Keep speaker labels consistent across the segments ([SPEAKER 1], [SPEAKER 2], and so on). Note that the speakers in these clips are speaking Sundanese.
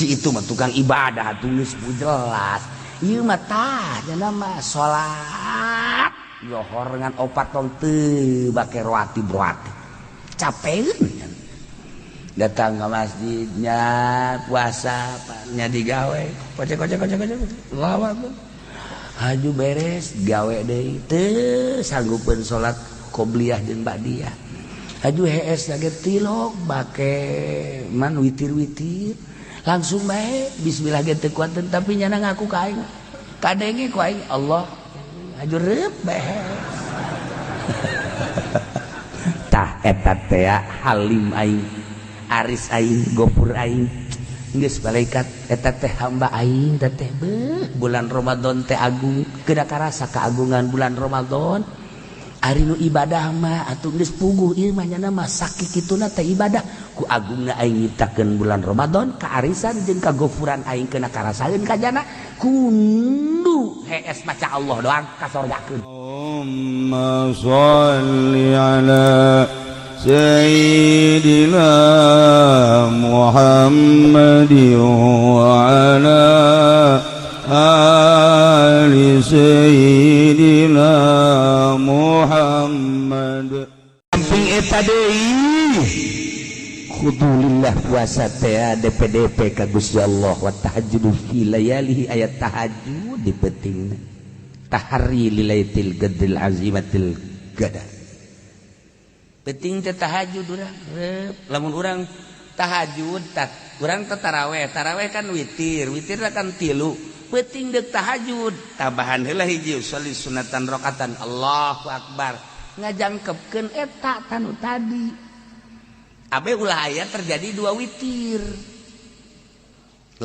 [SPEAKER 1] si itu mah tukang ibadah atuh geus jelas. Ieu mah tah nama salat zuhur ngan opat tong teu bake roati broati. Capeun. Datang ke masjidnya puasa nya digawe kocek lawan haju beres gawe deui teu sanggupeun salat qobliyah jeung ba'diyah haju hees lagi tilok bake man witir langsung bae bismillah ge teu kuateun tapi nyana ngaku ka aing kadenge ku aing Allah haju reup bae tah eta teh halim aing aris aing gopur aing geus malaikat eta teh hamba aing teh bulan Ramadan teh agung kedah karasa keagungan bulan Ramadan ari nu ibadah mah atuh geus puguh ieu mah nya mah sakikituna teh ibadah ku agungna aing nyiptakeun bulan Ramadan kaarisan jeung kagofuran aing keuna karasaeun kajana kundu hees maca Allah doang kasorgakeun Allahumma sholli ala Sayyidina Muhammad wa ala ali Sayyidina Muhammad samping eta deui khudulillah puasa teh DPDP ka Gusti Allah wa tahajjudu fi layalihi ayat tahajud di pentingna tahari lilaitil gadil azimatil gadar penting teh tahajud urang lamun urang tahajud urang teh taraweh kan witir kan 3 penting deuk tahajud tambahan heula hiji sholli sunatan rakaatan Allahu akbar ngajangkepkeun eta tanu tadi abe ulah aya terjadi 2 witir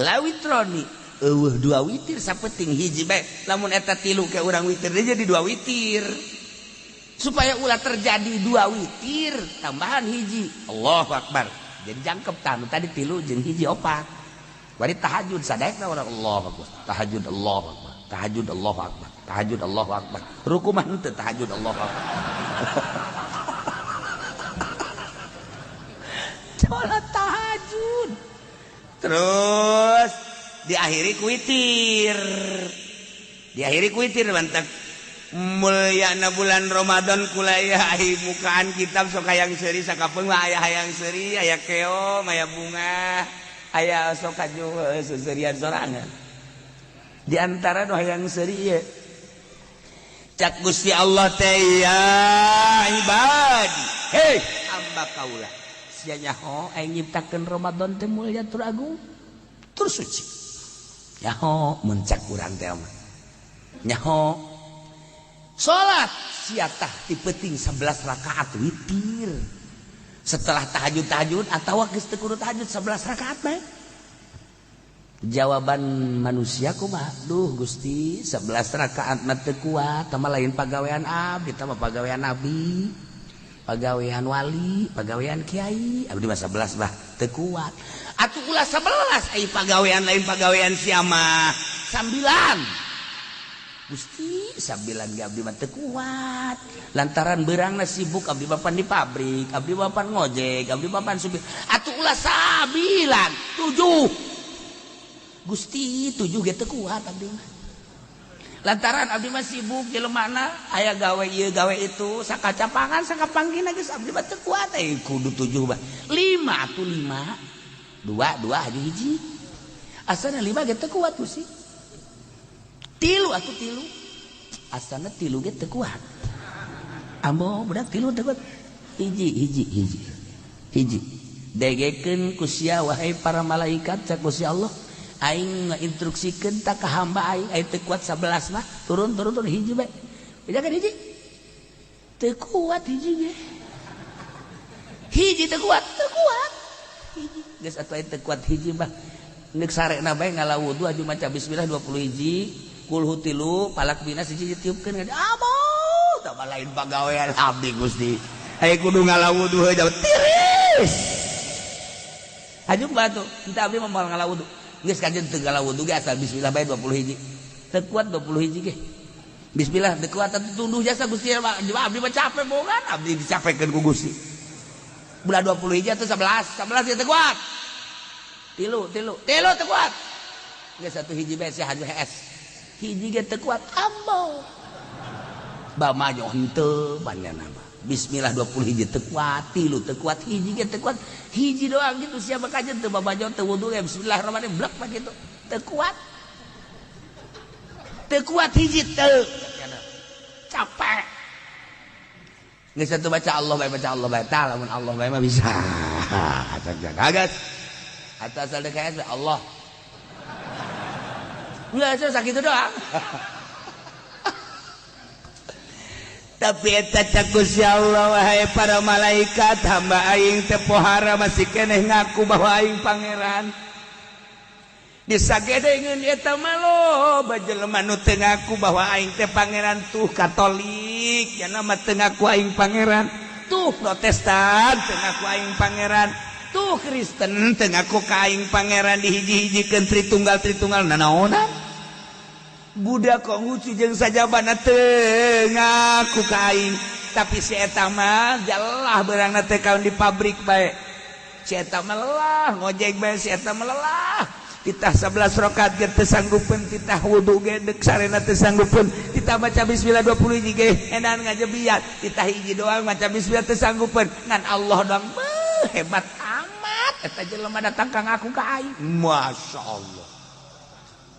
[SPEAKER 1] la witroni eueuh 2 witir sapenting hiji bae lamun eta 3 ke urang witir jadi 2 witir supaya ulah terjadi 2 witir tambahan hiji Allahu akbar jadi jangkep tanu tadi 3 jeung hiji 4 bari tahajud sadaekna urang Allahu akbar tahajud Allahu akbar tahajud Allahu akbar tahajud Allahu akbar ruku mah henteu tahajud Allahu akbar salat tahajud terus diakhiri ku witir mantap mulyana bulan Ramadan kuliah mukaan kitab sok hayang seuri sakapeung mah aya hayang seuri aya keom aya bunga aya sok kaju seurian sorangan di antara nu hayang seuri ieu cak Gusti Allah teh ya ibadi hei hamba kaula sia nyaho aing nyiptakeun Ramadan teh mulya tur agung tur suci nyaho mun cak urang teh mah nyaho sholat siatah dipeting 11 rakaat witir setelah tahajud atau geus teu kudu tahajud 11 rakaat bae jawaban manusia kumaha duh Gusti 11 rakaat mah teu kuat tama lain pagawean abdi tama pagawean nabi pagawean wali pagawean kiai abdi mah 11 bah teu kuat atuh ulah 11 ai pagawean lain pagawean sia mah 9 Gusti 9 ge abdi mah teu kuat lantaran beurangna sibuk abdi bapan di pabrik abdi bapan ngojek abdi bapan supir atuh ulah 9 7 Gusti 7 ge teu kuat abdi mah lantaran abdi mah sibuk jelemana aya gawe ieu gawe itu sakacapangan sakapanggina geus abdi mah teu kuat kudu 7 bah 5 atuh 5 2 hiji hiji asana 5 ge teu kuat Gusti 3 atuh 3 asana 3 ge teu kuat ambo budak 3 teu kuat hiji degekeun ku sia wahai para malaikat cak Gusti Allah aing ngainstruksikeun ta ka hamba aing teu kuat 11 mah turun hiji bae bedakeun hiji teu kuat hiji ge hiji teu kuat hiji geus atuh teu kuat hiji mah neuk sarena bae ngalawudu aju maca bismillah 20 hiji kulhu 3 palak bina siji tiupkeun amo tambah lain pagawean abdi Gusti aya kudu ngalawudu heula tiris aju batu kita abdi mah moal ngalawudu geus kajen teu ngalawudu ge asal bismillah bae 20 hiji teu kuat 20 hiji ge bismillah teu kuat tunduh jasa Gusti abdi mah capek bogan abdi dicapekeun ku Gusti bulan 20 hiji atau 11 teu kuat tilu teu kuat geus satu hiji bae si haju HS hiji ge teu kuat ambo bamajo henteu banana mah bismillah 20 hiji teu kuat tilu teu kuat hiji ge teu kuat hiji doang gitu siapa kajen teu bamajo teu wudu ge bismillahirrahmanirrahim blek mah gitu teu kuat hiji teu capek geus satu baca Allah bae tah lamun Allah bae mah bisa gagas atas ada KS Allah enggak susah gitu doang tapi eta cakus ya Allah wahai para malaikat hamba aing teu pohara masih keneh ngaku bahwa aing pangeran disagedeungeun eta mah loba jelema nu teu ngaku bahwa aing teh pangeran tuh Katolik cenah mah teu ngaku aing pangeran tuh Protestan teu ngaku aing pangeran tuh Kristen teu ngaku ka aing pangeran dihiji-hijikeun Tritunggal nanaonan budak Konghucu jeung sajabana teu ngaku ka aing tapi si eta mah jalah beurangna teh kaon di pabrik bae si eta mah lelah ngojek bae si eta mah lelah titah 11 rakaat ge teu sanggupeun titah wudu ge deuk sarena teu sanggupeun titah maca bismillah 20 hiji ge edan ngajebiat titah hiji doang maca bismillah teu sanggupeun ngan Allah doang hebat amat eta jelema datang ka ngaku ka aing masyaallah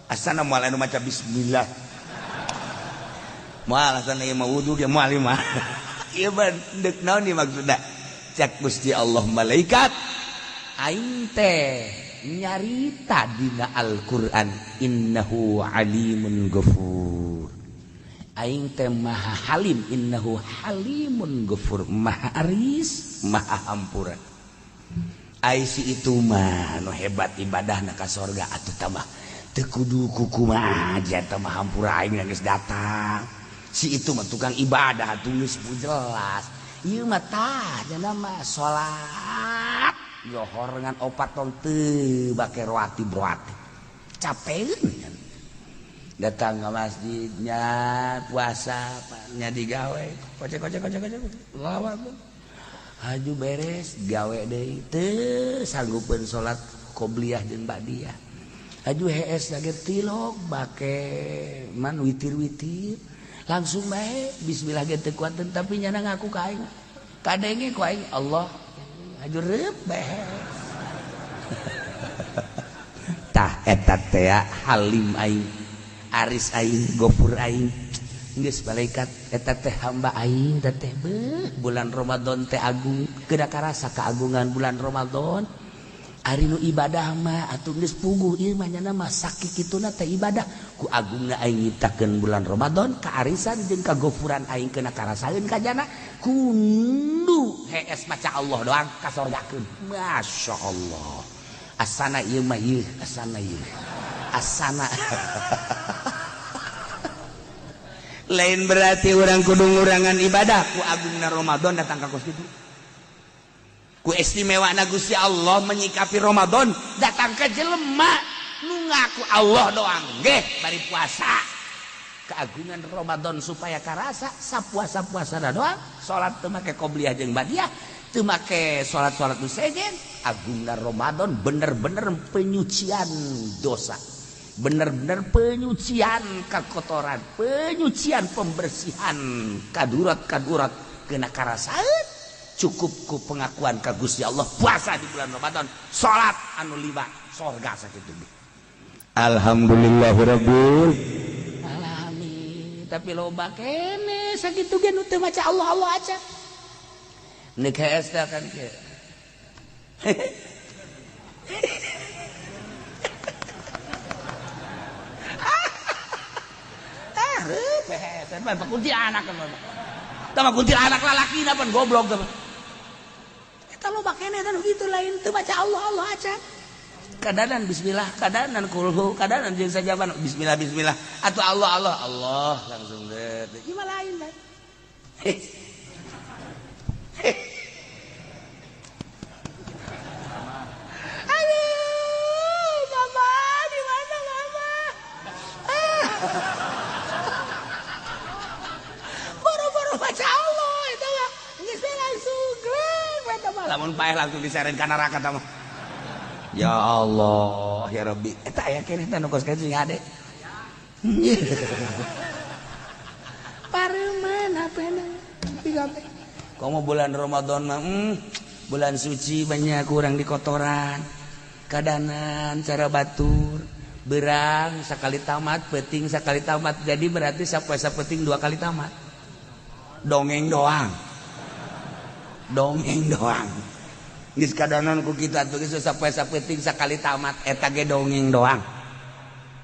[SPEAKER 1] asana moal anu maca bismillah moal asana ieu mah wudu ge moal ieu mah ieu mah deuk naon ieu maksudna cak Gusti Allah malaikat aing teh nyarita dina Al-Qur'an innahu alimun ghafur aing teh maha halim innahu halimun ghafur maha aris maha hampura ai si itu mah nu hebat ibadahna ka sorga atuh tambah teu kudu kumaha aja teh mah hampura aing geus datang si itu mah tukang ibadah atuh geus jelas ieu mah tah cenah mah salat Johor ngan opat tong teu bake roati broati capeun datang ke masjidnya puasa nya digawe kocek lawat haju beres gawe deui teu sanggupeun salat qobliyah jeung ba'diyah haju HS lagi tilok bake man witir langsung bae bismillah ge teu kuat tapi nyana ngaku ka aing kadenge ku aing Allah haju reup beres tah eta teh halim aing aris aing gofur aing geus malaikat eta teh hamba aing teh bulan Ramadan teh agung kedah karasa keagungan bulan Ramadan ari nu ibadah mah atuh geus puguh ieu mah nyana mah sakikituna teh ibadah ku agungna aing nyiptakeun bulan Ramadan kaarisan jeung kagofuran aing keuna karasaeun ka jana kundu HS maca Allah doang kasorgakeun masyaallah asana ieu mah ieu asana lain berarti orang kudu ngurangan ibadah ku agungna Ramadan datang ka kos kitu ku istimewana Gusti Allah menyikapi Ramadan datang ke jelema nu ngaku Allah doang nggih bari puasa keagungan Ramadan supaya karasa sapuasa-puasana doang salat teu make qobliyah jeung ba'diyah teu make salat-salat nu sejen agungna Ramadan bener-bener penyucian dosa bener-bener penyucian kakotoran penyucian pembersihan kadurat kena karasaeun cukup ku pengakuan ka Gusti Allah puasa di bulan Ramadan salat anu 5 sorga sakitu alhamdulillahirabbil alamin tapi loba kene sakitu ge nu teu maca Allah aja neuk HS teh kan ke behesan mah kuntilanak kan mah tah mah kuntilanak lalakina pan goblok tah eta loba kene tah kitu lain teu baca Allah aja kadanan bismillah kadanan kulhu kadanan jeung sajaban bismillah atuh Allah langsung deh ieu lain bae aduh mama di mana mama boro-boro baca Allah itu mah geus langsung gleng eta mah lamun paeh langsung diseren ka neraka tah mah Ya Allah ya Rabbi eta aya keneh teh nu kos ka sing ade pareman apena pigape komo bulan Ramadan mah bulan suci banyak kurang di kotoran kadanan cara batur berang sekali tamat peting sekali tamat jadi berarti sapoe sapeting 2 kali tamat dongeng doang geus kadanan ku kita atuh geus sapoe sapeting sakali tamat eta ge dongeng doang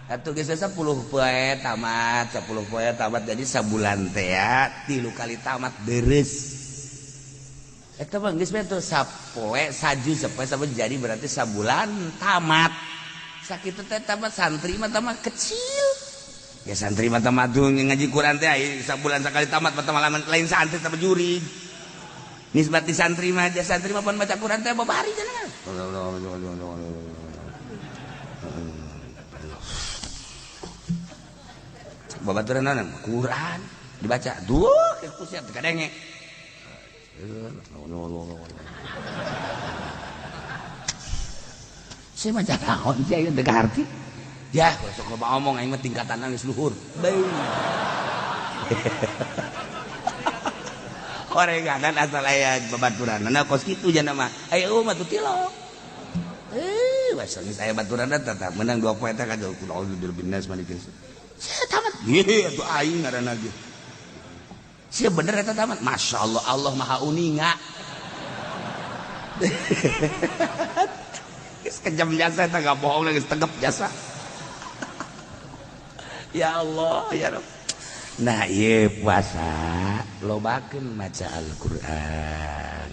[SPEAKER 1] atuh geus 10 poe tamat 10 poe tamat jadi sabulan teh ya 3 kali tamat beres eta mah geus betul sapoe saju sapoe jadi berarti sabulan tamat sakitu teh tamat santri mah tamat kecil ya santri mah tamat tuh ngaji Quran teh sabulan sakali tamat mah lain santri tamat juri nisbat di santri mah aja santri mah pun baca Quran teh babari cenah babaturan naon Quran dibaca duh kusiat kadenge saya mah naon sih ayeuna teu ngarti ya sok loba omong aing mah tingkatan geus luhur beuh orenganan asal aya babaturanna kos kitu jana mah aya mah tuh tilok wes geus aya baturanna tetap menang 2 poe teh kajol kudu binas mah dikeun saya tamat ieu atuh aing ngaranna ge sia bener eta tamat masyaallah Allah maha uninga geus kejam jasa eta enggak bohong geus tegep jasa ya Allah ya Rabb. Nah iya puasa lobakeun maca Al-Qur'an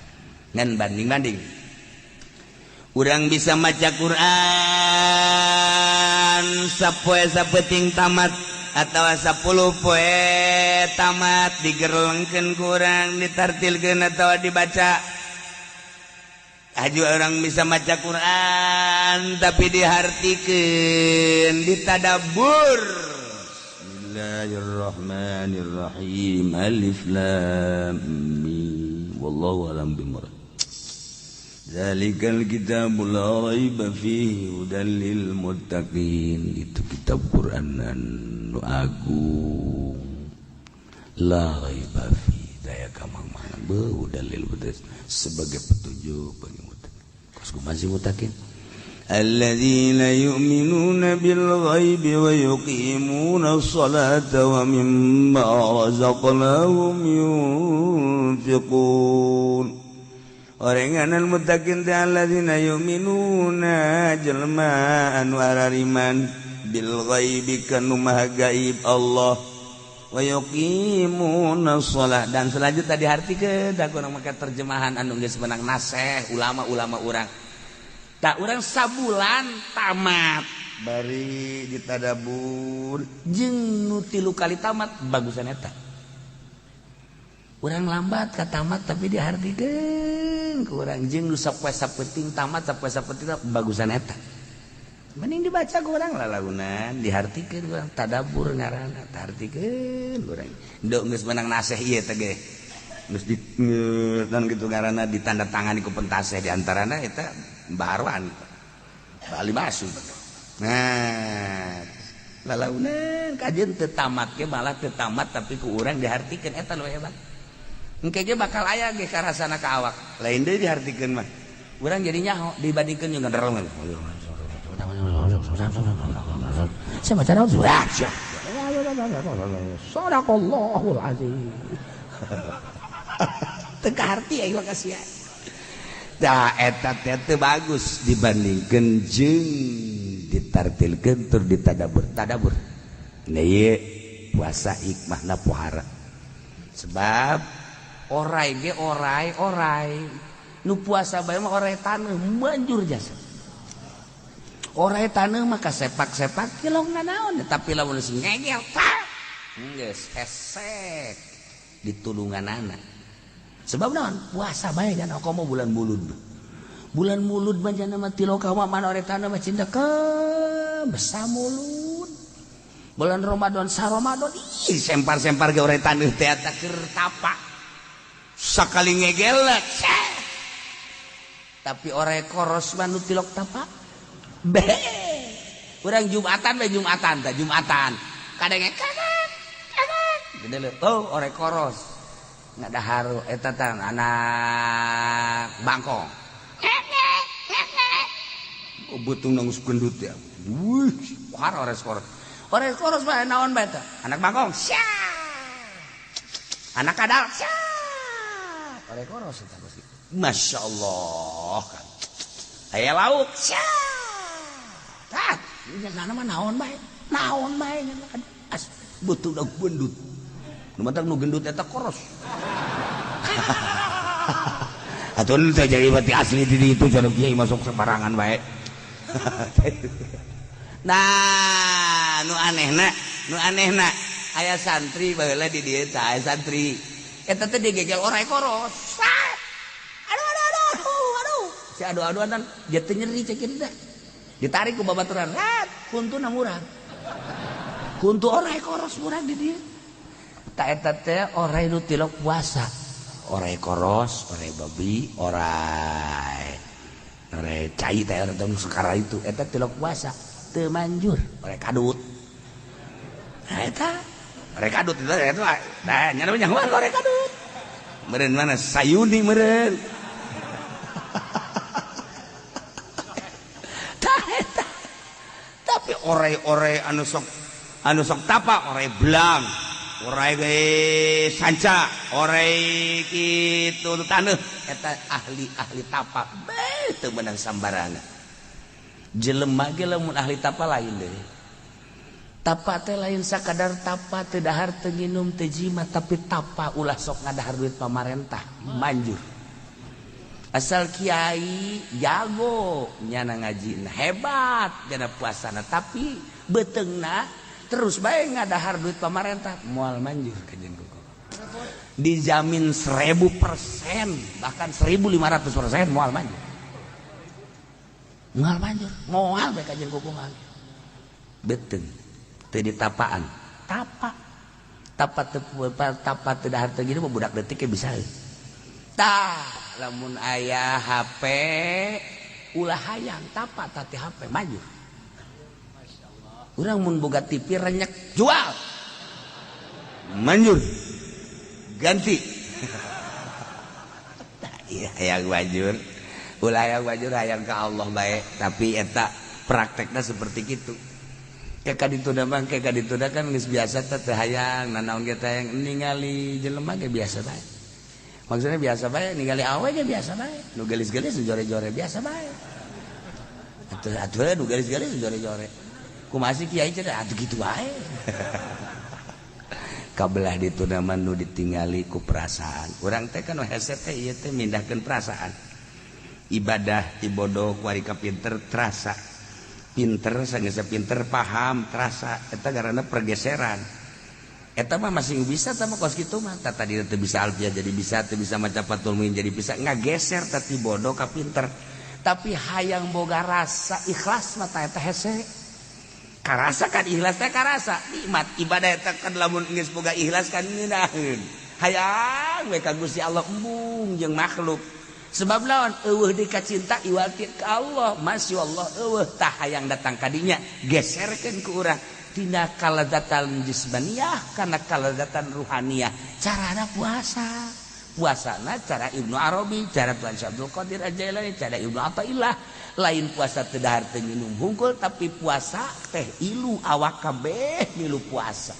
[SPEAKER 1] ngan banding-banding urang bisa maca Qur'an sapoe sapeting tamat atawa 10 poe tamat digerlengkeun kurang ditartilkeun atawa dibaca aju orang bisa maca Quran tapi dihartikeun ditadabbur Bismillahirrahmanirrahim alif lam mim wallahu alam bimurad zalikal kitabul la raiba fihi hudal lil muttaqin itu kitab Quranan nu agung la raiba fihi daya kamang-mangan hudal lil muttaqin sebagai petunjuk bagi muttaqin kos masih muttaqin alladzina yu'minuna bil ghaibi wa yuqimuna as-salata wa mimma razaqnahum yunfiqun orenganan muttaqin teh alladzina yu'minuna jelma anu arariman bil ghaibi kanu maha gaib Allah wa yuqimuna shalah dan selanjutnya dihartikeun da kurang make terjemahan anu geus menang naseh ulama-ulama urang tak urang sabulan tamat bari ditadabur jeung nu 3 kali tamat bagusan eta urang lambat ka tamat tapi dihartikeun ku urang jeung nu sapoe sapeting tamat sapoe sapeting bagusan eta mending dibaca ku urang lalaunan dihartikeun urang tadabur ngaranna hartikeun urang endeu geus menang naseh ieu teh ge geus dan kitu ngaranna ditandatangani ku pentaseh di antarana eta baruan bali masuk nah lalaunan kajian teu tamat ge malah teu tamat tapi ku urang dihartikeun eta nu hebat engke ge bakal aya ge karasana ka awak lain deui dihartikeun mah urang jadi nyaho dibandingkeun jeung nderong saya baca naon sadaqallahul azim teu kaharti aing mah kasihan da eta teh bagus dibandingkeun jeung ditartilkeun tur ditadabur tadabur nah ieu puasa hikmahna pohara sebab orai ge orai nu puasa bae mah orai taneuh banjur jasa orai taneuh mah kasepak-sepak kilongna naon tapi lamun geus ngegel geus hesek ditulunganana sebab naon puasa bae jangan komo bulan mulud mah jangan mah tilokawa mana ore tanah mah cinta ke besar mulud bulan Ramadan sa Ramadan ih sempar-sempar ge ore tanah teh eta keur tapa sakali ngegelek tapi ore koros mah nu tilok tapa Urang Jumatan kadang gede leuh orek koros ngadaharu eta teh anak bangkong butung nanggus gendut ya kuhar orek koros bae naon bae teh anak bangkong anak kadal orek koros eta bos masyaallah kan aya lauk tat nana mah naon bae butung nanggus gendut nu mantap nu gendut eta koros atuh teh jadi bati asli di itu cenah kiai masuk sembarangan bae nah nu anehna aya santri baheula di dieu teh aya santri eta teh digegel orek koros aduh si adu-aduan dia teh nyeri cek dah ditarik ku babaturan kuntuna murah kuntu orek koros murah di dieu tak eta teh orai nu tilok puasa orai koros orai babi orai cai teh orang tahu sekarang itu eta tilok puasa teu manjur orai kadut nah eta orai kadut itu nah nya namanya orai kadut meureun mana sayuni meureun tah eta tapi orai anu sok tapa orai belang orai ge sanca orai kitu taneuh eta ahli tapa teu meunang sambarangan jelema ge lamun ahli tapa lain deui tapa teh lain sakadar tapa teu dahar teu nginum teu jimat tapi tapa ulah sok ngadahar duit pamarentah manjur asal kiai jago nyana ngajina hebat jana puasana tapi beteungna terus bae ngadahar duit pamarentah moal manjur kajen kuku dijamin 1000% bahkan 1500% moal manjur bae kajen kuku ngali beteung teu ditapaan tapa teu dahar teu kitu budak leutik ge bisa tah lamun aya HP ulah hayang tapa tati HP manjur urang mun boga TV renyek jual manjur ganti iya hayang manjur ulah hayang manjur hayang ka Allah bae tapi eta praktekna seperti kitu kaditu mah kaditu kan geus biasa teh hayang nanaon ge teh hayang ningali jelema ge biasa bae maksudnya biasa bae ningali awe ge biasa bae nu gelis-gelis jore-jore biasa bae atuh nu gelis-gelis jore-jore kumasih kiai cenah atuh kitu wae kabelah ditu nama nu ditingali ku perasaan urang teh kan hese teh ieu teh mindahkeun perasaan ibadah ibodoh ku ari kapinter terasa pinter sageus pinter paham terasa eta garana pergeseran eta mah masih bisa tah kos kitu mah tah tadi teu bisa alfiah jadi bisa teu bisa maca fatul muin jadi bisa ngageser tati bodoh ka pinter tapi hayang boga rasa ikhlas mah tah eta hese karasa kan ikhlas teh karasa nikmat ibadah eta kan lamun geus boga ikhlas kan ngeunaheun hayang we ka Gusti Allah embung jeung makhluk sebab lawan eueuh deui ka cinta iwati ka Allah masyaallah eueuh tah hayang datang ka dinya geserkeun ku urang tina kaladzatan jismaniyah kana kaladzatan ruhaniyah carana puasana cara Ibnu Arabi cara Tuan Abdul Qadir Al-Jailani cara Ibnu Athaillah lain puasa teu dahar teu nginum hungkul tapi puasa teh ilu awak kabeh milu puasa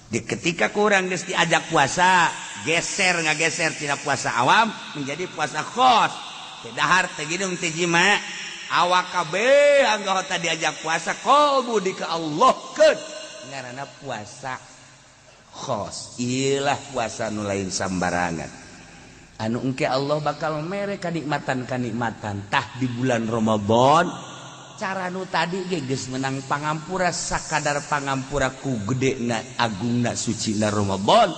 [SPEAKER 1] di ketika kurang geus diajak puasa ngageser tina puasa awam menjadi puasa khos teu dahar teu nginum teu jima awak kabeh anggota diajak puasa qalbu di ka Allah keun ngaranna puasa khos ilah puasa nu lain sambarangan anu engke Allah bakal mere kanikmatan tah di bulan Ramadan cara nu tadi ge geus menang pangampura sakadar pangampura ku gedena agungna sucina Ramadan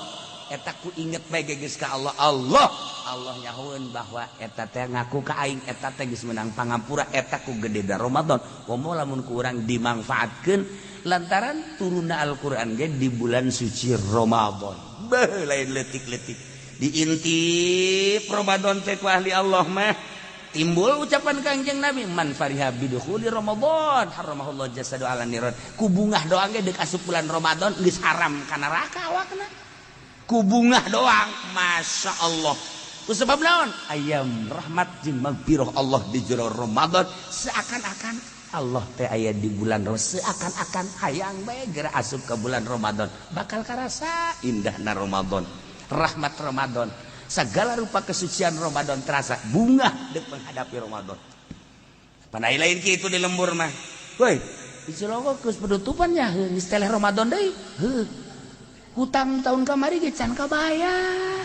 [SPEAKER 1] eta ku inget bae geus ka Allah nyahoeun bahwa eta teh ngaku ka aing eta teh geus menang pangampura eta ku gedena Ramadan komo lamun ku urang dimanfaatkeun lantaran turunna Al-Qur'an ge di bulan suci Ramadan beuh lain leutik-leutik diintip Ramadan teh ku ahli Allah mah timbul ucapan Kangjeng Nabi man fariha bidukhuli Ramadan haramahullah jasadu ala niran ku bungah doang ge deuk asup bulan Ramadan geus haram ka neraka awakna ku bungah doang masya Allah ku sebab naon ayam rahmat jeung magfirah Allah di jero Ramadan seakan-akan Allah teh aya di bulan seakan-akan hayang bae geura asup ke bulan Ramadan bakal karasa indahna Ramadan rahmat Ramadan segala rupa kesucian Ramadan terasa bunga dek menghadapi Ramadan. Pandai lain kitu di lembur mah. Woi, di Cilongok geus penutupannya geus teh Ramadan deui. Hutang tahun kamari ge can kabayar.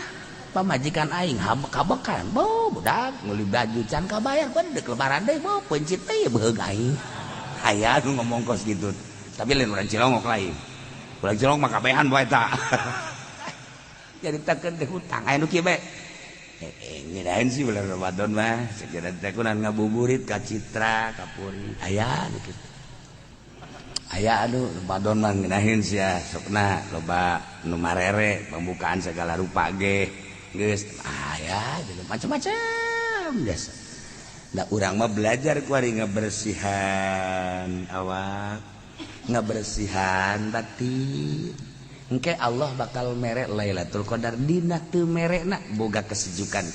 [SPEAKER 1] Pamajikan aing kabekan, bo budak meuli baju can kabayar pan dek lebaran deui bo pencit teh beheug aing. Aya nu ngomong kos gitu. Tapi lain urang Cilongok lain. Urang Cilongok mah kabehan bae eta. Caritakeun teh hutang aya nu kieu bae ngirain sih bulan Ramadan mah sakira teh kunaon ngabuburit ka Citra ka Puri aya nu kitu aya anu Ramadan mah ngirain sih ya sokna loba nu marere pembukaan segala rupa ge geus aya macam-macam biasa da urang mah belajar ku ari ngabersihan awak ngabersihan batin engke Allah bakal merek Lailatul Qadar dina teu merekna boga kesejukan.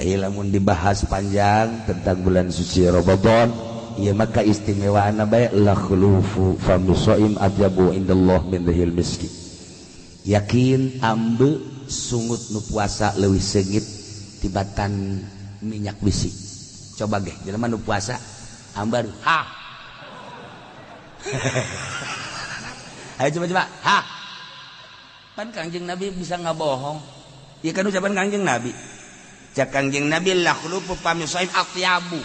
[SPEAKER 1] Ieu lamun dibahas panjang tentang bulan suci Ramadan, ieu maka istimewaana bae la khulufu famu shaim adyabu indallah min dhil miski. Yakin ambe sungut nu puasa leuwih seungit tibatan minyak bisi. Coba ge jelema nu puasa ambar ha. Ayo coba ha kan Kangjeng Nabi bisa ngabohong ya kan ucapan Kangjeng Nabi cak Kangjeng Nabi la khulufu pamisaim atyabu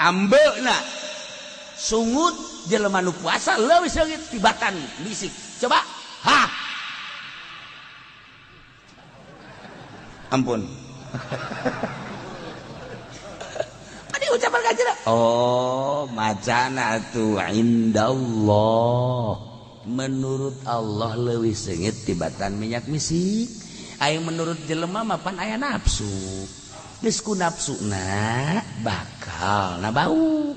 [SPEAKER 1] ambeuna sungut jelema nu puasa leuwih seungit tibatan bisik coba ha ampun ucapan Kangjeng oh macana atuh indallah menurut Allah leuwih seungit tibatan minyak misik aya menurut jelema mah pan aya nafsu geus ku nafsuna bakal bau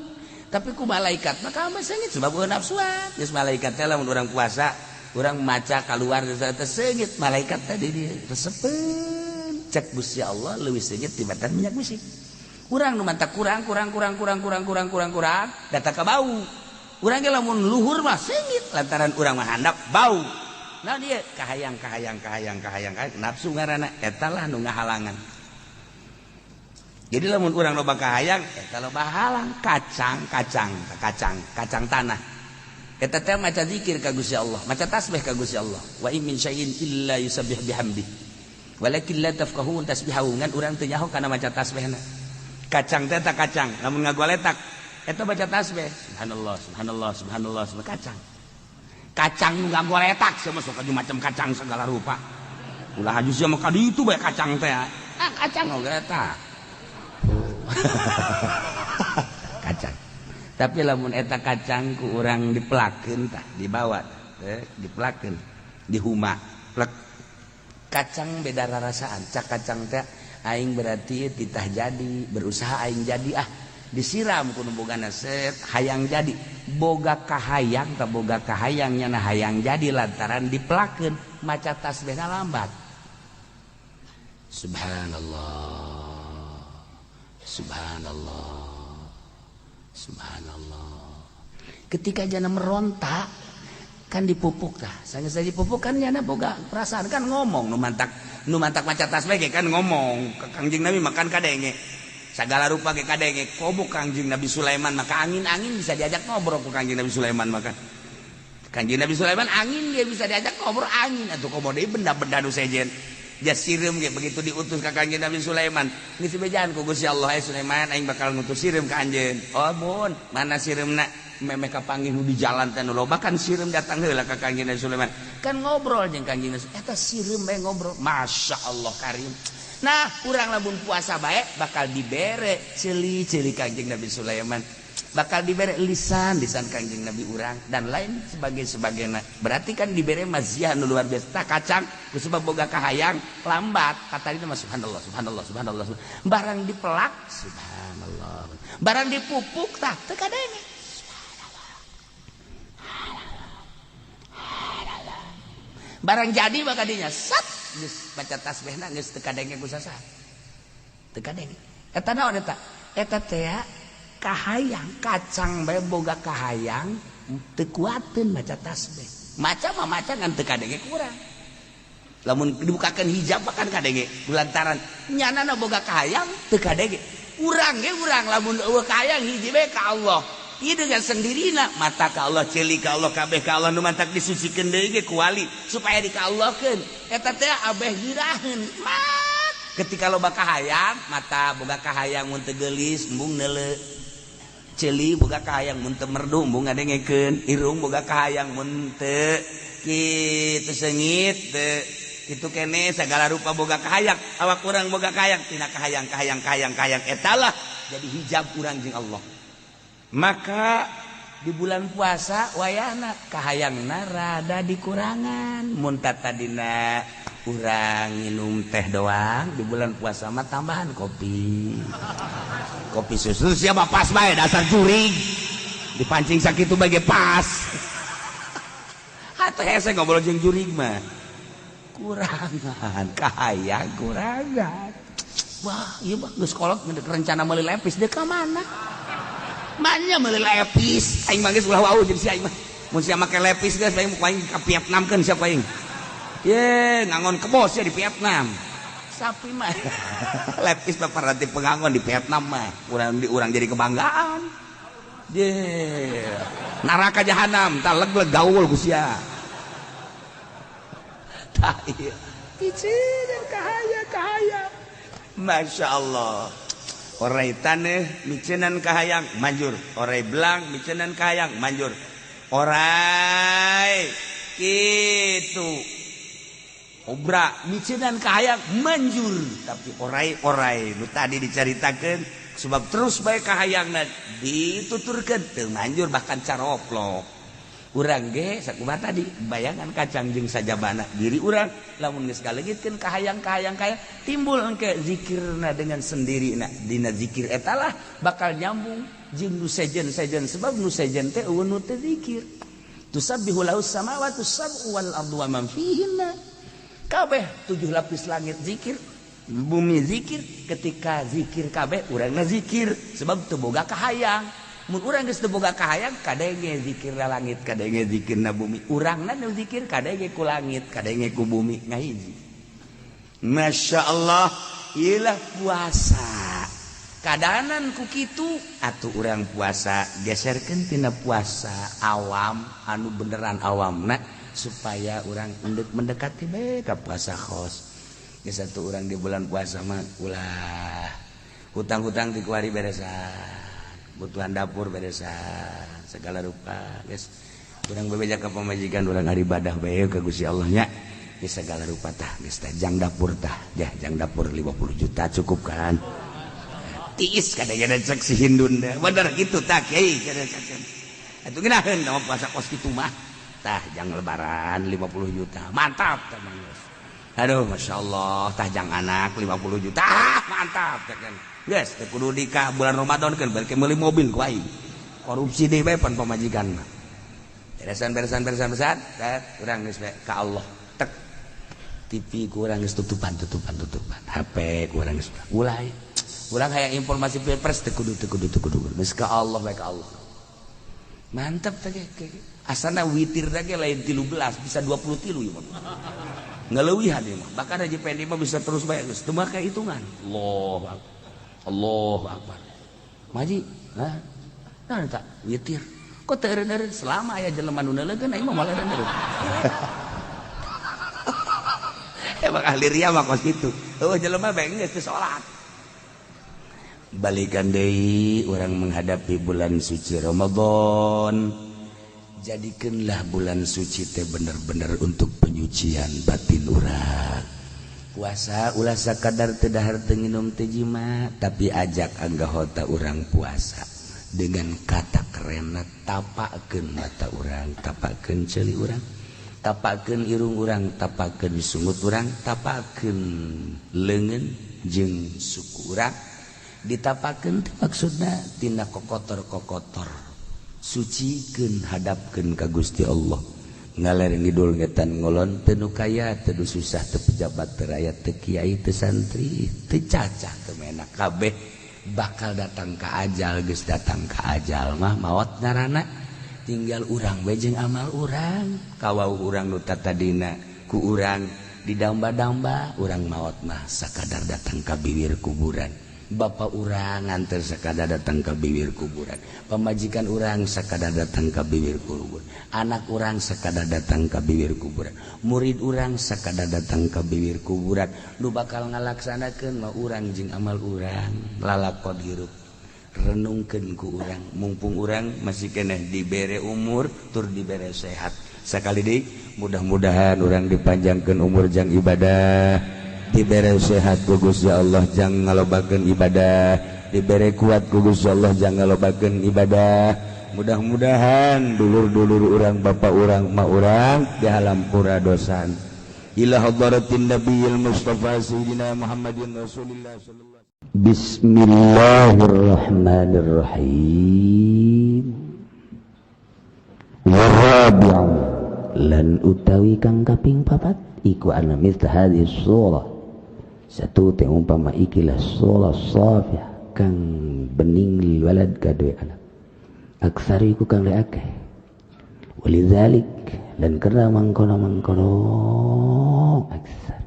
[SPEAKER 1] tapi ku malaikat mah ka mah seungit sebab eueuh nafsuan geus malaikat teh lamun urang puasa urang maca kaluar teh seungit malaikat teh di dieu resepeun cek Gusti Allah leuwih seungit tibatan minyak misik urang nu mantak kurang data ka bau urang ge lamun luhur mah seungit lantaran urang mah handap bau nah dia kahayang nafsu ngaranna eta lah nu ngahalangan jadi lamun urang loba kahayang eta loba halang kacang tanah eta teh maca zikir ka Gusti Allah maca tasbih ka Gusti Allah wa in min syai'in illa yusabbih bihamdi walakin la tafqahun tasbihahu ngan urang teu nyaho kana maca tasbihna kacang teh kacang lamun ngagoletak eta baca tasbih subhanallah kacang nu ngagoletak sama sok macam kacang segala rupa ulah haju sia mah kaditu bae kacang teh kacang ngagoletak kacang tapi lamun eta kacang ku urang dipelakeun tah dibawa dipelakeun dihuma plek kacang beda rasaan cak kacang teh aing berarti titah jadi berusaha aing jadi disiram kudu bogana set hayang jadi boga kahayang tah boga kahayang nyana hayang jadi lantaran dipelakeun maca tasbihna lambat subhanallah ketika jana merontak kan dipupuk tah sanes dipupuk kan nyana boga perasaan kan ngomong nu mantak maca tasbih ge kan ngomong ke Kangjeng Nabi makan kadenge segala rupa ge kadenge kobok Kangjeng Nabi Sulaiman maka angin bisa diajak ngobrol ke Kangjeng Nabi Sulaiman maka Kangjeng Nabi Sulaiman angin ge bisa diajak ngobrol angin atuh komo deui benda-benda nu sejen jas sireum ge begitu diutus ka Kangjeng Nabi Sulaiman geus dibejaan ku Gusti Allah Sulaiman aing bakal ngutus sireum ka anjeun oh mun mana sireumna memeh kapanggih nu di jalan teh nu loba kan sireum datang heula ka Kangjeng Nabi Sulaiman kan ngobrol jeung Kangjeng Nabi eta sireum bae ngobrol masyaallah karim nah urang lamun puasa bae bakal dibere ceuli Kangjeng Nabi Sulaiman bakal diberi lisan Kangjeng Nabi urang dan lain sebagainya. Berarti kan diberi maziah nu luar biasa. Kacang ku sebab boga kahayang lambat kata dina mah subhanallah subhanallah subhanallah. Barang dipelak subhanallah. Barang dipupuk tah teu kadenge. Barang jadi maka dinya sat geus baca tasbihna geus teu kadenge ku sasaha. Teu kadenge. Eta naon eta? Eta teh kahayang kacang bae boga kahayang teu kuateun maca tasbih. Maca mah maca ngan teu kadenge kurang. Lamun dibukakeun hijab kan kadenge kulantaran nyanana boga kahayang teu kadenge. Urang ge urang lamun eueuh kahayang hiji bae ka Allah. Ieu dengan sendirina mata ka Allah, celi ka Allah, kabeh ka Allah nu mantak disucikeun deui ge ku wali supaya dikaallahkeun. Eta teh abeh giraheun. Ketika loba kahayang mata boga kahayang mun teu geulis embung neuleu. Celi boga kahayang mun teu merdu embung ngadengekeun. Irung boga kahayang mun teu kitu seungit teu kitu keneh sagala rupa boga kahayang. Awak urang boga kahayang tina kahayang etalah jadi hijab urang jeung Allah. Maka di bulan puasa wayahna kahayangna rada dikurangan mun tadina urang minum teh doang di bulan puasa mah tambahan kopi susu siapa pas bae dasar jurig dipancing sakitu bage pas atuh hese ngobrol jeung jurig mah kurangan kahayang kurangan wah ieu mah geus kolot rencana meuli lepis deu ka mana manya meuli lepis aing mah geus ulah wau jeung si aing mah mun sia make lepis geus aing aing ka Vietnamkeun sia aing ye ngangon kebos ya di Vietnam sapi mah lepis bapak ranti pengangon di Vietnam mah urang jadi kebanggaan ye neraka jahanam tah leg gaul ku sia tah ieu ieu kahaya Masya Allah orai taneh micenan kahayang manjur orai belang micenan kahayang manjur orai gitu obra micenan kahayang manjur tapi orai nu tadi dicaritakeun sebab terus bae kahayangna dituturkeun teu manjur bahkan caroplok urang ge sakumaha tadi bayangan kacang jeung sajabana diri urang lamun geus galegitkeun kahayang timbul engke zikirna dengan sendirina dina zikir etalah bakal nyambung jeung nu sejen sebab nu sejen teh eueuh nu teu zikir tusabbihu lahus samawati sab'u wal ardu wa man fihinna kabeh 7 lapis langit zikir bumi zikir ketika zikir kabeh urangna zikir sebab teu boga kahayang mun urang geus teu boga kahayang kadenge zikirna langit kadenge zikirna bumi urangna nu zikir kadenge ku langit kadenge ku bumi ngahiji Masya Allah ieulah puasa kadahanan ku kitu atuh urang puasa geserkeun tina puasa awam anu beneran awamna supaya urang mendekati bae ka puasa khos geus atuh urang di bulan puasa mah ulah hutang-hutang dikuari beresan kebutuhan dapur beresan segala rupa geus urang bebeja ka pamajikan urang ari ibadah bae ka Gusti Allah nya geus segala rupa tah geus teh jang dapur tah jang dapur 50 juta cukup kan tiis kadang-kadang cek si Hindun deh bener gitu tah kiai kadang-kadang atuh geunaheun da puasa kos kitu mah tah jang lebaran 50 juta mantap tah mangos aduh Masya Allah tah jang anak 50 juta mantap tah kan geus teh kudu nikah bulan Ramadan kan balik meuli mobil ku aing korupsi deui bae pan pamajikan mah beresan tah urang geus bae ka Allah tek TV ku urang geus tutupan HP ku urang geus mulai urang hayang informasi pilpres teh kudu geus ka Allah bae ka Allah mantap teh asana witir teh lain 13 bisa 20 tilu ieu mah ngeleuwihan ieu mah bahkan Haji Pendi mah bisa terus bae geus teu make hitungan Allahu Akbar maji nah tak witir kok teu eureun selama aya jelema nu neulegeun aing mah malah eureun emang ahli ria mah kos kitu eueuh jelema bae geus teu salat balikan deui urang menghadapi bulan suci Ramadan jadikanlah bulan suci teh bener-bener untuk penyucian batin urang puasa ulah sakadar teu dahar teu nginum teu jima tapi ajak anggahota urang puasa dengan kata keren tapakeun mata urang tapakeun ceuli urang tapakeun irung urang tapakeun sungut urang tapakeun leungeun jeung suku urang ditapakeun maksudna tina kokotor sucikeun hadapkeun ka Gusti Allah ngaler ngidul ngetan ngolon teu nu kaya teu susah teu pejabat teu rakyat teu kiai teu santri teu cacah teu menak kabeh bakal datang ke ajal geus datang ke ajal mah maot ngaranna tinggal urang we jeung amal urang kawau urang nu tadina ku urang didamba-damba urang maot mah sakadar datang ka bibir kuburan bapa urang nganter sakadar datang ka bibir kuburan pamajikan urang sakadar datang ka bibir kuburan anak urang sakadar datang ka bibir kuburan murid urang sakadar datang ka bibir kuburan nu bakal ngalaksanakeun mah urang jeung amal urang lalakon hirup renungkeun ku urang mumpung urang masih keneh dibere umur tur dibere sehat sakali deui mudah-mudahan urang dipanjangkeun umur jang ibadah dibere sehat ku Gusti Allah jang ngalobakeun ibadah dibere kuat ku Gusti Allah jang ngalobakeun ibadah mudah-mudahan dulur-dulur urang bapa urang ma urang di hampura dosan ila hadratin nabiyil mustafa sayyidina Muhammadin rasulillah sallallahu alaihi bismillahirrahmanirrahim warabi'u lan utawi kang kaping papat iku ana mithla hadhihi surah satu teh umpama ikilah sholat safiyah kang bening lil walad kadue anak aksari ku kang leake walidzalik dan karena mangkono aksar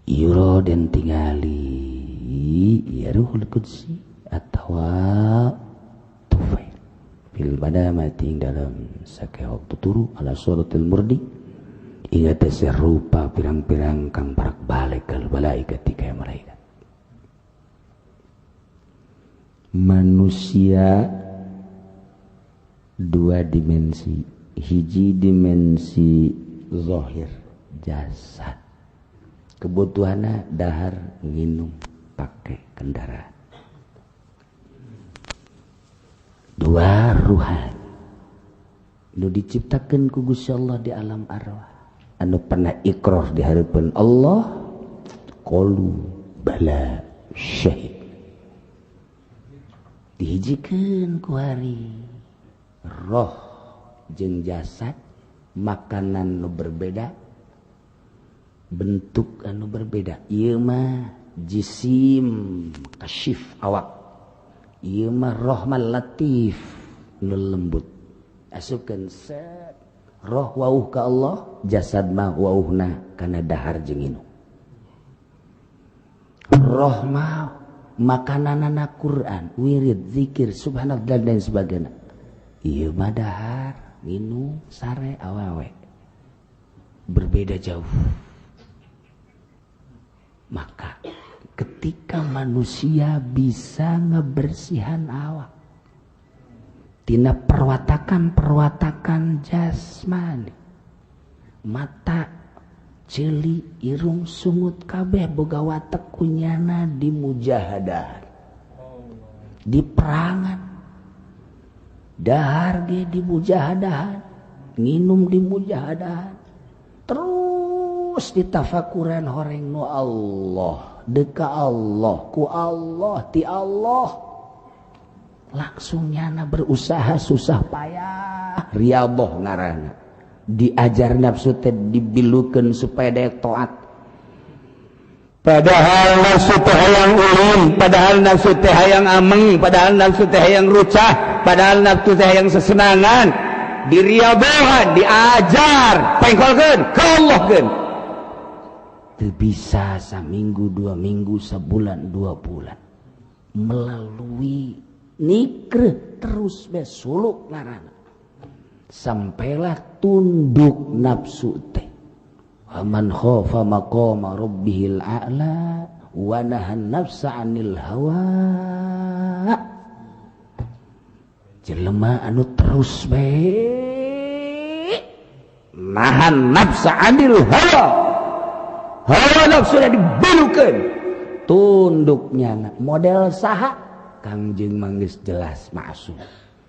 [SPEAKER 1] yura dan tingali ya ruhul qudsi atawa tufail fil badamati dalam sakai waktu turu ala suratul murdi ingat serupa pirang-pirang kang parak balik kal malaikat ketika malaikat manusia dua dimensi hiji dimensi zahir jasad kebutuhanna dahar nginum pakai kendaraan dua ruhan nu diciptakeun ku Gusti Allah di alam arwah anu pernah ikrar di harapan Allah qalu bala syahid dihijikeun ku hari roh jeung jasad makanan nu berbeda bentuk anu berbeda ieu mah jisim kasyif awak ieu mah roh mah latif nu lembut asupkeun set roh wauh ka Allah jasad mah wauhna kana dahar jeung inung roh mah makananana Quran wirid zikir subhanallah dan sebagainya ieu mah dahar inung sare awewe berbeda jauh maka ketika manusia bisa ngebersihan awak tina perwatakan jasmani mata ceuli irung sungut kabeh boga watek kunyana di mujahadah di perangan dahar ge di mujahadah nginum di mujahadah terus ditafakuran horeng nu Allah deka Allah ku Allah ti Allah langsung nyana berusaha susah payah riyadhah ngaranna diajar nafsu teh dibilukeun supaya daya taat padahal nafsu teh hayang ulun padahal nafsu teh hayang ameng padahal nafsu teh hayang rucah padahal nafsu teh hayang sesenangan diriyadhah diajar pengkolkeun kaallahkeun teu bisa saminggu 2 minggu sebulan 2 bulan melalui nikreh terus besuluk ngaranna sampailah tunduk nafsu teh man khafa maqama rabbihil a'la wa nahan nafsa 'anil hawa jelema anu terus bae nahan nafsa 'anil hawa hawa nafsu dibilukeun tunduknya model saha Kangjeng manggis jelas masuk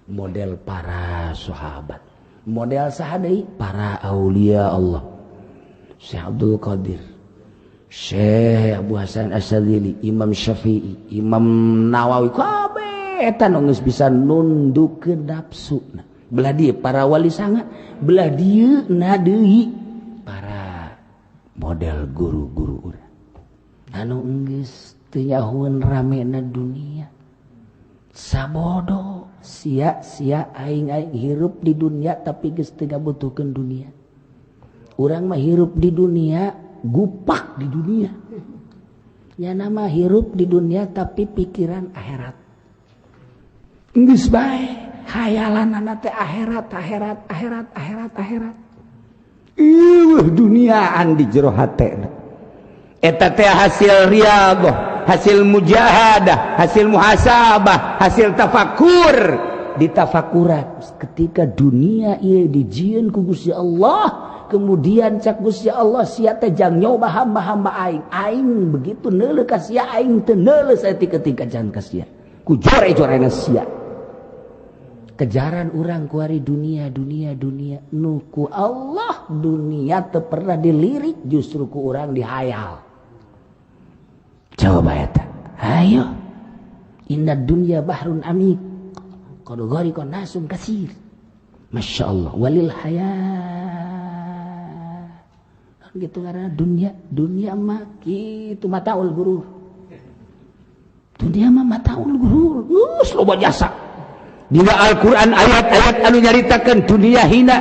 [SPEAKER 1] model para sahabat, model sahadai para aulia Allah, Syekh Abdul Qadir, Syekh Abu Hasan Asyadzili, Imam Syafi'i, Imam Nawawi, kabeh eta nu geus bisa nundukkeun nafsuna. Belah dieu para wali sanga, belah dieu na deui para model guru-guru urang anu geus teu nyahoeun ramena dunia. Sabodo sia-sia aing hirup di dunia tapi geus teu ngabutuhkeun dunia. Urang mah hirup di dunia, gupak di dunia. Nya nama hirup di dunia tapi pikiran akhirat. Geus bae hayalanana teh akhirat. Duniaan di jero hatena. Eta teh hasil riyadhah, hasil mujahadah, hasil muhasabah, hasil tafakur. Ditafakuran ketika dunia ieu dijieun ku Gusti Allah, kemudian cak Gusti Allah sia teh jang nyoba hamba-hamba aing begitu neuleuh ka sia aing teu neuleuh saeutik-eutik jang ka sia ku jore-jorena sia. Kejaran orang kuari dunia nuku Allah dunia teu pernah dilirik, justru ku orang dihayal. Coba eta, ayo inna dunya bahrun amik qad ghariqa nasun katsir. Masya Allah walil haya gitu karena dunia mah kitu mataul gurur. Dunia mah mataul gurur, geus loba jasa. Dina Al-Quran ayat-ayat anu nyaritakeun dunia hina,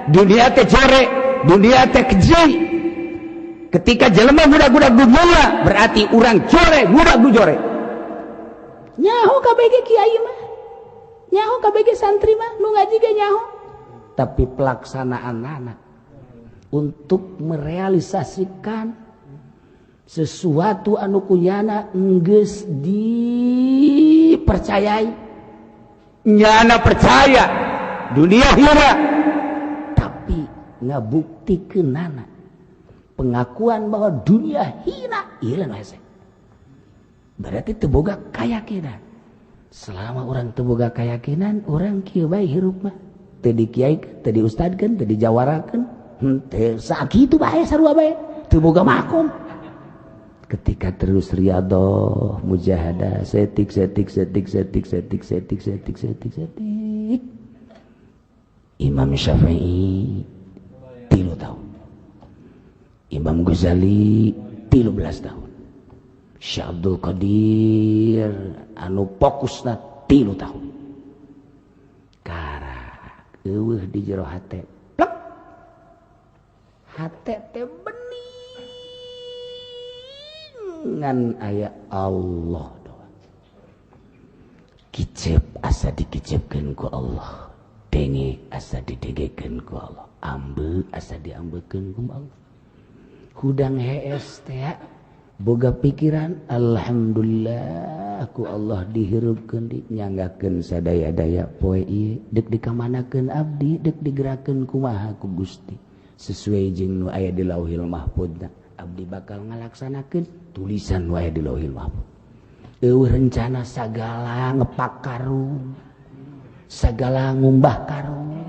[SPEAKER 1] dunia teh jore, dunia teh keji. Ketika jelema budak-budak dunia berarti urang jore, budak jore. Nyaho KBG kiai mah, nyaho KBG santri mah nu ngaji ge nyaho. Tapi pelaksanaan anak untuk merealisasikan sesuatu anu kunyana geus dipercayai. Nyana percaya dunia hina tapi ngabuktikeunana pengakuan bahwa dunia hina ieu lain hese. Berarti teu boga kayakinan. Selama orang teu boga kayakinan, orang kieu bae hirup mah teu dikiaikeun, teu diustadkeun, teu dijawarakeun, teu sakitu bae sarua bae, teu boga makom. Ketika terus riyadhah, mujahadah, setik. Imam Syafi'i 3 tahun. Imam Ghazali 13 tahun. Syekh Abdul Qadir anu fokusna 3 tahun. Karak eueuh di jero hate. Plek. Hate teh ngan aya Allah doa. Kicep asa dikicepkeun ku Allah, denge asa didengekeun ku Allah, ambe asa diambekeun ku Allah. Hudang hees teh boga pikiran alhamdulillah ku Allah dihirupkeun nyanggakeun sadaya-daya poe ieu deuk dikamanakeun abdi, deuk digerakeun kumaha ku Gusti sesuai jeung nu aya di Lauhil Mahfuz. Abdi bakal ngalaksanakeun tulisan wae di Lauhil Mahfuz. Eueuh rencana sagala ngepak karung, sagala ngumbah karung,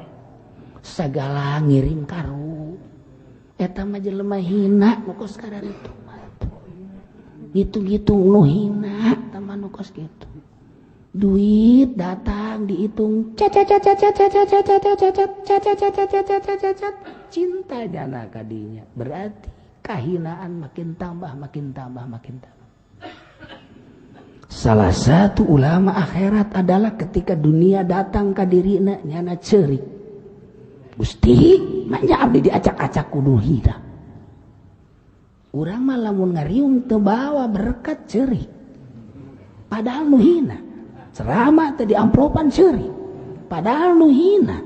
[SPEAKER 1] sagala ngirim karung. Eta mah jelema hina nu kos karan itu. Hitung-hitung nu hina tambah nu kos kitu. Duit datang dihitung cinta jana kadinya berarti kahinaan makin tambah. Salah satu ulama akhirat adalah ketika dunia datang ka dirina nyana ceurik. Gusti, manya abdi diacak-acak kudu hina. Urang mah lamun ngariung teu bawa berkat ceurik. Padahal nu hina. Ceramah teh di amplopan ceurik. Padahal nu hina.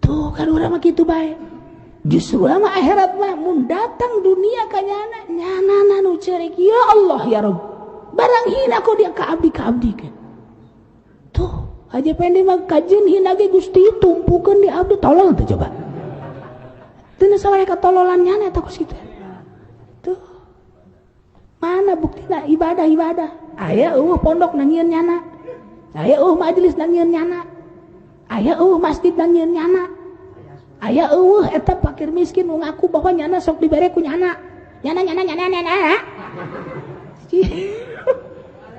[SPEAKER 1] Tuh kan urang mah kitu bae. Justru lama akhirat mah mun datang dunia ka nyana nu ceurik ya Allah ya Rabb barang hina kok dia ka abdi ke tuh aja pende mah kajian hina ge Gusti tumpukeun di abdi tolol teh coba teu sawareka tololan nyana eta kos kitu tuh mana buktina ibadah
[SPEAKER 2] aya pondok nangieun nyana, aya majelis nangieun nyana, aya masjid nangieun nyana, aya eta fakir miskin nu ngaku bahwa nyana sok dibere ku nyana. Nyana.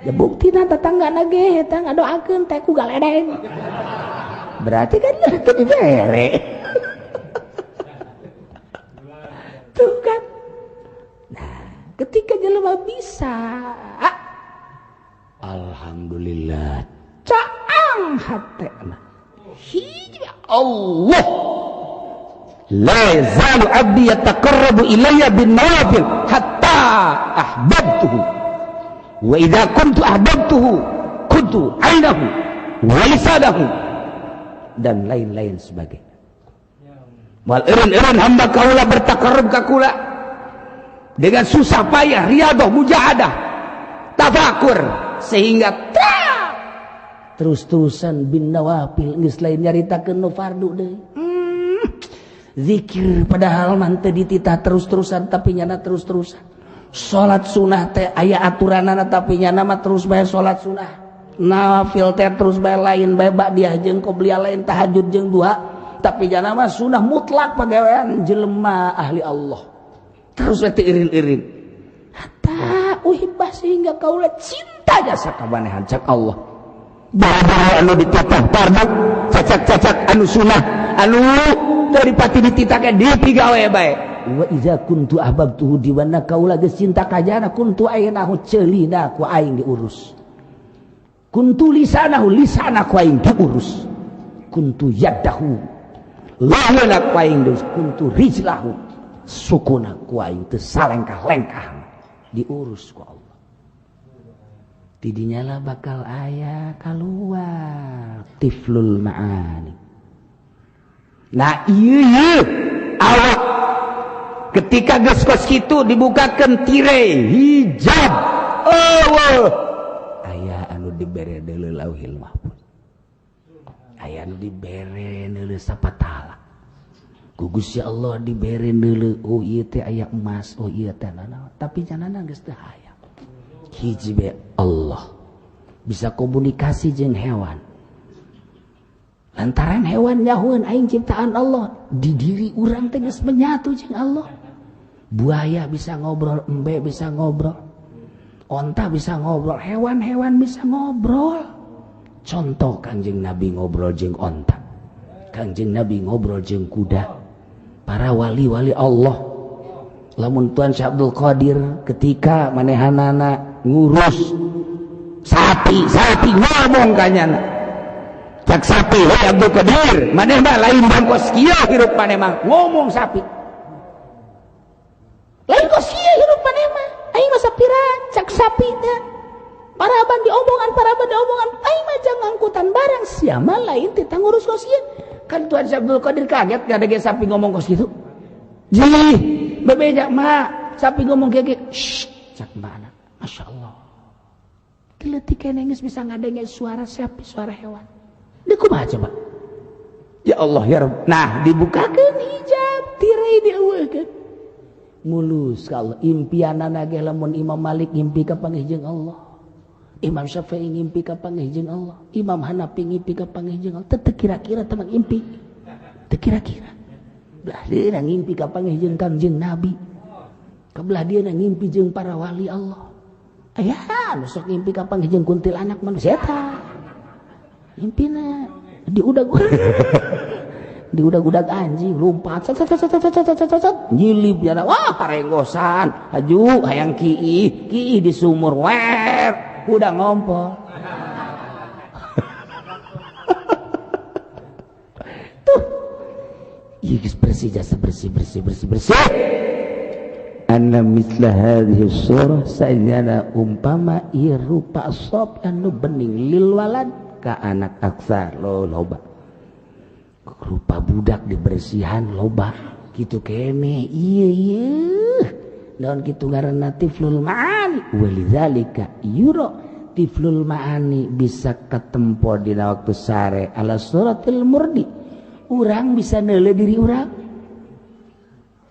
[SPEAKER 2] Ya buktina tetanggana ge eta ngadoakeun teh ku galedeng. Berarti kan teu dibere. Tuh kan. Nah, ketika jelema bisa alhamdulillah caang hatena. Hiji Allah la yazalu abdi yataqarrabu ilayya bin nawafil hatta ahbabtuhu wa idza kuntu ahbabtuhu kuntu ainahu wa lisanahu dan lain-lain sebagainya. Wal eureun hamba kaula bertakarrub ka kula dengan susah payah riyadhah mujahadah tafakur sehingga terus-terusan bin nawafil geus lain nyaritakeun nu fardu deui. Zikir padahal mah teu dititah terus-terusan tapi nyana terus-terusan. Salat sunah teh aya aturanana tapi nyana mah terus bae salat sunah. Nafil teh terus bae lain bae ba'diyah jeung qobliyah lain tahajud jeung duha tapi nyana mah sunah mutlak pagawean jelema ahli Allah. Terus teh irin-irin. Hatta uhibbah sehingga kaula cinta jasa kabanehan cak Allah. Bara anu dititah fardu, cacak-cacak anu sunah, anu daripada dititahkeun dipigawe bae. Wa iza kuntu ahbabtuhu diwana kaula geus cinta ka jana kuntu ainahu ceulina ku aing diurus. Kuntu lisanahu lisana ku aing diurus. Kuntu yadahu lahana ku aing diurus. Kuntu rijlahu sukuna ku aing teu salengkah-lengkah diurus ku Allah. Tidinya lah bakal aya keluar tiflul ma'ani. Nah iya awak ketika geus kos kitu dibukakeun tirai hijab aya anu dibere deuleu lauhil mahfuz, aya anu dibere deuleu sapatala ku Gusti Allah dibere deuleu oh ieu teh aya emas, oh ieu teh nana tapi janana geus teu aya. Hiji be Allah bisa komunikasi jeung hewan. Lantaran hewan nyahueun aing ciptaan Allah, di diri urang teh geus menyatu jeung Allah. Buaya bisa ngobrol, embe bisa ngobrol. Onta bisa ngobrol, hewan-hewan bisa ngobrol. Contoh Kangjeng Nabi ngobrol jeung onta. Kangjeng Nabi ngobrol jeung kuda. Para wali-wali Allah. Lamun Tuan Syekh Abdul Qadir ketika manehanana ngurus sapi ngomong kanyana. Cak sapi we Abdul Qadir, maneh mah lain bangkos kieu hirup maneh mah ngomong sapi. Lain kos kieu hirup maneh mah. Aing mah sapiran cak sapi teh. Paraban diomongan aing mah jang ngangkutan barang sia mah lain teh ngurus kos kieu. Kan Tuan Syekh Abdul Qadir kaget kada ge sapi ngomong kos kitu. Jih, bebeja mah sapi ngomong kieu cak mana. Masyaallah. Diletik kene geus bisa ngadenge suara sapi, suara hewan. Dia kumaha coba? Ya Allah ya Rabb. Nah, dibukakeun hijab, tirai dieuweukeun. Mulus ka Allah. Impianana ge lamun Imam Malik ngimpi ka panggih jeung Allah. Imam Syafi'i ngimpi ka panggih jeung Allah. Imam Hanafi ngimpi ka panggih jeung Allah. Teu kira-kira teh ngimpi. Teu kira-kira. Belah dieuna ngimpi ka panggih jeung Kangjeng Nabi. Kabelah dieuna ngimpi jeung para wali Allah. Aya anu sok ngimpi ka panggih jeung kuntilanak manusia eta. Impina diudag anjing lompat nyilip jana wah karenggosan aju hayang kiih di sumur wer udah ngompol tuh iya bersih jasa bersih anna misla hadhihi surah sayyana umpama ieu rupa sop anu bening lil walad ka anak aksar loba rupa budak dibersihan loba kitu kene ieu naon kitu ngaranna tiflul ma'ani walidzalika yura tiflul ma'ani bisa katempo dina waktu sare ala suratil murdi urang bisa neuleuh diri urang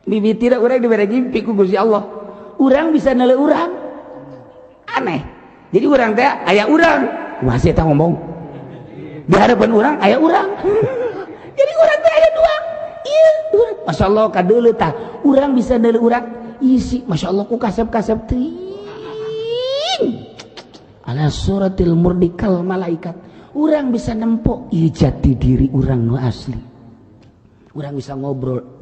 [SPEAKER 2] mimiti urang dibere ngimpi ku Gusti Allah urang bisa neuleuh urang aneh Jadi urang teh aya urang masih eta ngomong di hadapan urang aya urang. Jadi urang teh aya dua. Iya, urang. Masyaallah kadeuleu tah. Urang bisa deuleu urang isi masyaallah ku kasep-kasep teuing. Ala suratil murdikal malaikat. Urang bisa nempok ieu jati diri urang nu asli. Urang bisa ngobrol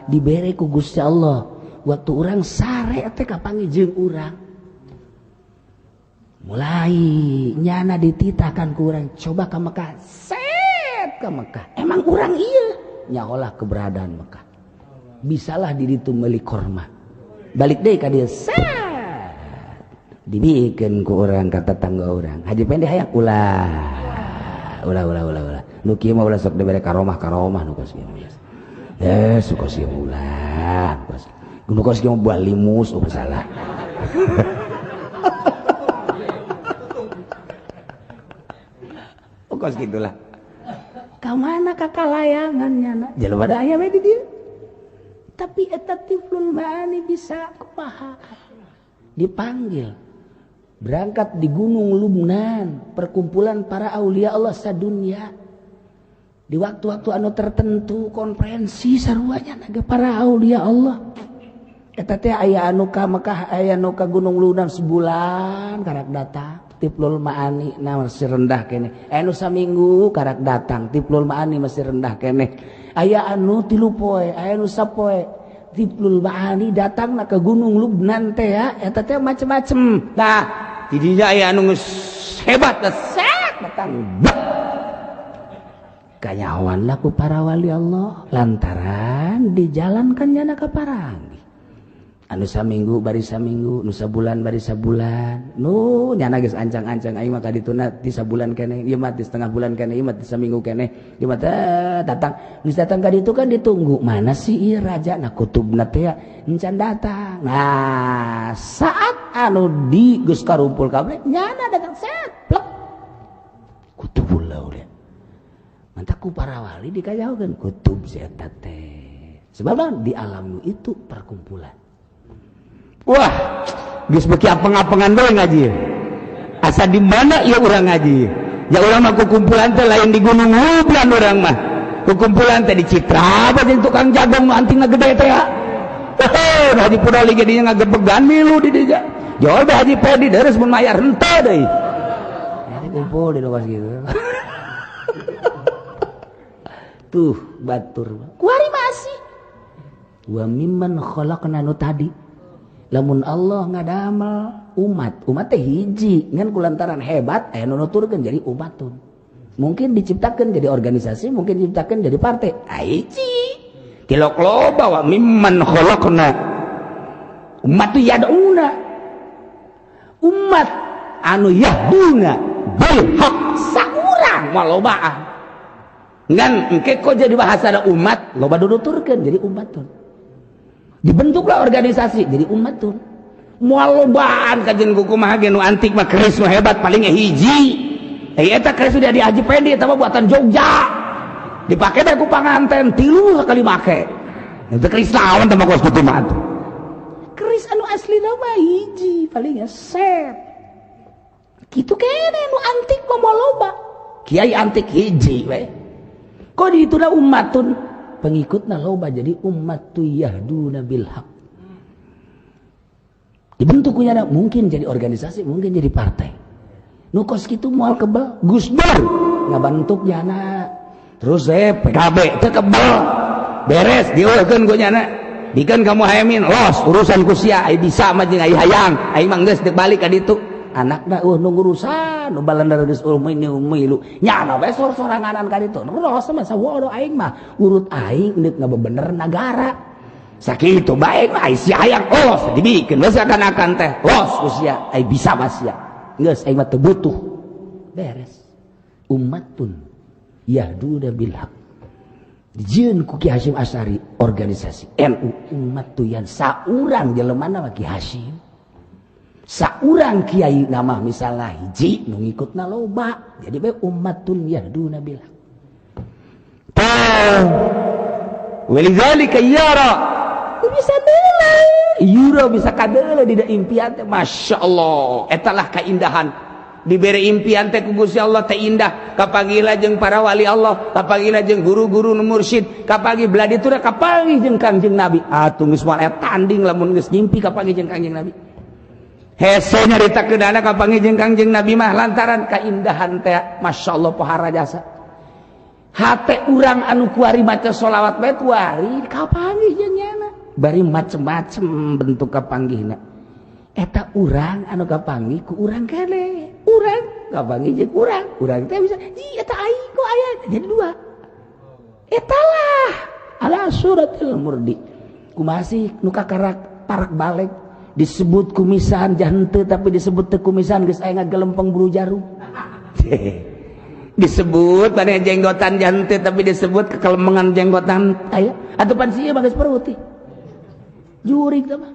[SPEAKER 2] dibere ku Gusti Allah. Waktu urang sare teh kapangijieun urang. Mulai nyana dititakan ku urang coba ka Mekah. Set ka Mekah. Emang urang ieu nyaolah keberadaan Mekah. Bisalah di ditu meuli korma. Balik deui ka dieu. Set dibikeun ku urang ka tetangga urang. Haji Pende hayang ulah. Nu kieu mah ulah sok dibere karomah nu kos kieu. Su kos kieu ulah. Nu kos kieu buah limus salah. Kos gitulah. Ka mana kakalayangannya na? Jelema da aya we di dieu. Tapi eta tiflul maani bisa kumaha? Dipanggil. Berangkat di Gunung Lubnan, perkumpulan para aulia Allah sadunya. Di waktu-waktu anu tertentu konferensi saruanya naga para aulia Allah. Eta teh aya anu ka Mekah, aya anu ka Gunung Lubnan sebulan karak datang. Tiplul Maani na masih rendah kene. Anu saminggu karak datang. Tiplul Maani masih rendah kene. Aya anu 3 poe, aya anu 1 poe. Tiplul Maani datang na ke Gunung Lubnan teh ya. Eta teh macem-macem. Nah, di dinya aya anu hebat set datang. Kanyawan lah ku para wali Allah lantaran dijalankannya na ka parang. Anu saminggu bari saminggu, nu sabulan bari sabulan. Nu nyana geus ancang-ancang aing mah kadituna ti sabulan keneh, ieu mah ti setengah bulan keneh, ieu mah ti saminggu keneh. Ieu mah datang. Geus datang ka ditu kan ditunggu. Mana sih ieu raja na kutubna teh encan datang. Nah, saat anu di geus karumpul kabeh, nyana datang set. Plek. Kutubul laul. Mantap ku para wali dikajaokeun kutub si eta teh. Sebab di alam itu perkumpulan. Wah, geus beki apeng-apengan bae ngaji. Asa di mana ieu urang ngaji? Ya urang mah kumpulan teh lain di Gunung Lubnan urang mah. Kumpulan teh di Citra apa jeung tukang jagung nu antingna gede teh ya. Heh, Haji Pudali ge dinya ngagebegan milu di dinya. Jol bae Haji Pedi deres mun mayar henteu deui. Ya kumpul di lokasi kitu. Tuh batur. Kuari masih. Wa mimman khalaqna nu tadi. Lamun Allah ngadamel umat teh hiji ngan kulantaran hebat aya nu nuturkeun jadi umatun. Mungkin diciptakeun jadi organisasi, mungkin diciptakeun jadi partai. Hiji. Tilok loba wa mimman khalaqna. Umat tu yaduna. Umat anu yahduna bil haq saurang malobaan. Ngan engke kok jadi bahasa ada umat, loba nuturkeun jadi umatun. Dibentuklah organisasi jadi umatun. Moal lobaan kajen kumaha ge nu antik mah keris nu hebat paling hiji. Eta keris sudah di Haji Pendi eta mah buatan Jogja. Dipake teh ku panganten 3 sekali make. Eta keris naon teh mah kos kitu mah. Keris anu aslina mah hiji paling set. Kitu kene nu antik mah moal loba. Kiai antik hiji we. Kok dituna umatun pengikutna loba jadi umat tu yahduna bil haq. Dibentuk kunyana mungkin jadi organisasi, mungkin jadi partai. Nu kos kitu moal kebal Gus Dur ngabantuk jana. Terus PKB teu kebal. Beres dieukeun kunyana. Dikeun kamu hayamin los urusan ku sia ai bisa mah jeung ai hayang. Ai mah geus balik ka ditu. Anakna nu ngurusan nu balandar geus umilu nyana we soranganan ka ditu los mah sawodo aing mah urut aing neuk ngabebener nagara sakitu bae ai sia hayang los dibikeun geus akan teh los usia ai bisa mah sia geus aing mah teu butuh beres ummatun yahduna bil haq dijieun ku Ki Hasyim Asy'ari organisasi NU umat tu yan saurang jelemana mah Ki Hasyim. Saurang kiai nama misalnya hiji nu ngikutna loba jadi bae ummatun yahduna bil haq. Walidzalika yara bisa nilai Yura bisa kadele di impian teh, masya Allah. Etalah keindahan. Diberi impian teh ku Gusti Allah teh indah. Kapagila jeung para wali Allah, kapagila jeung guru-guru nu mursyid, kapagi beladi teh kapagi jeung Kangjeng Nabi. Atuh geus moal tanding lamun geus ngimpi kapagi jeung Kangjeng Nabi. Hese nyarita keudana kapagi jeung Kangjeng Nabi mah lantaran keindahan teh masya Allah pohara jasa. Hate urang anu kuari maca sholawat bae kuari kapagi jeung nyana. Bari macem-macem bentuk kapanggihna. Eta urang anu kapanggih ku urang kene. Urang kapanggih jeung urang. Urang teh bisa, "Ih, eta aing kok aya jadi dua." Etalah ala suratil murdi. Kumasih nu kakarak parak balik disebut kumisan jahenteu tapi disebut teu kumisan geus aya ngagelempeng bulu jarum. Disebut pada jenggotan jahenteu tapi disebut kekelemengan jenggotan aya. Atuh pan sieu mah geus peuruti. Jurig teh mah.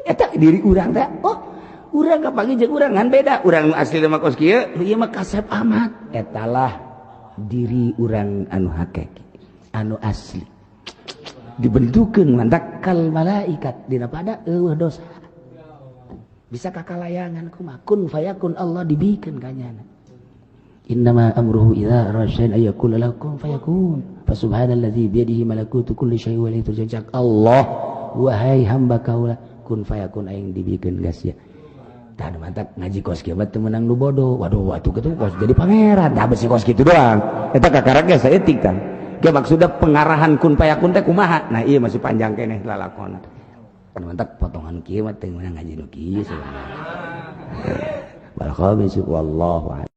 [SPEAKER 2] Eta diri urang teh. Oh, urang kapanggih jeung urang ngan beda. Urang asli mah kos kieu, ieu mah kasep amat. Etalah diri urang anu hakiki, anu asli. Dibentukeun mandakal malaikat dina pada eueuh dosa. Bisa kakalayangan kumaha kun fayakun Allah dibikeun ka nyana. Innama amruhu idza arada syai'an ayyakula lahu kun fayakun. Fa subhanalladzi bi yadihi malakutu kulli syai'in wa ilayhi turja'un. Allah wahai hamba kaula kun fayakun aing dibikeun geus ya. Tah mantap ngaji kos kieu mah teu meunang nu bodoh. Waduh atuh kitu kos jadi pangeran. Tah besi kos kitu doang. Eta kakarak ge saeutik tah. Ge maksudna pengarahan kun fayakun teh kumaha? Nah ieu masih panjang keneh lalakonna. Mantap potongan kieu mah teu meunang ngaji nu kieu. Barakallahu wallahu a'lam.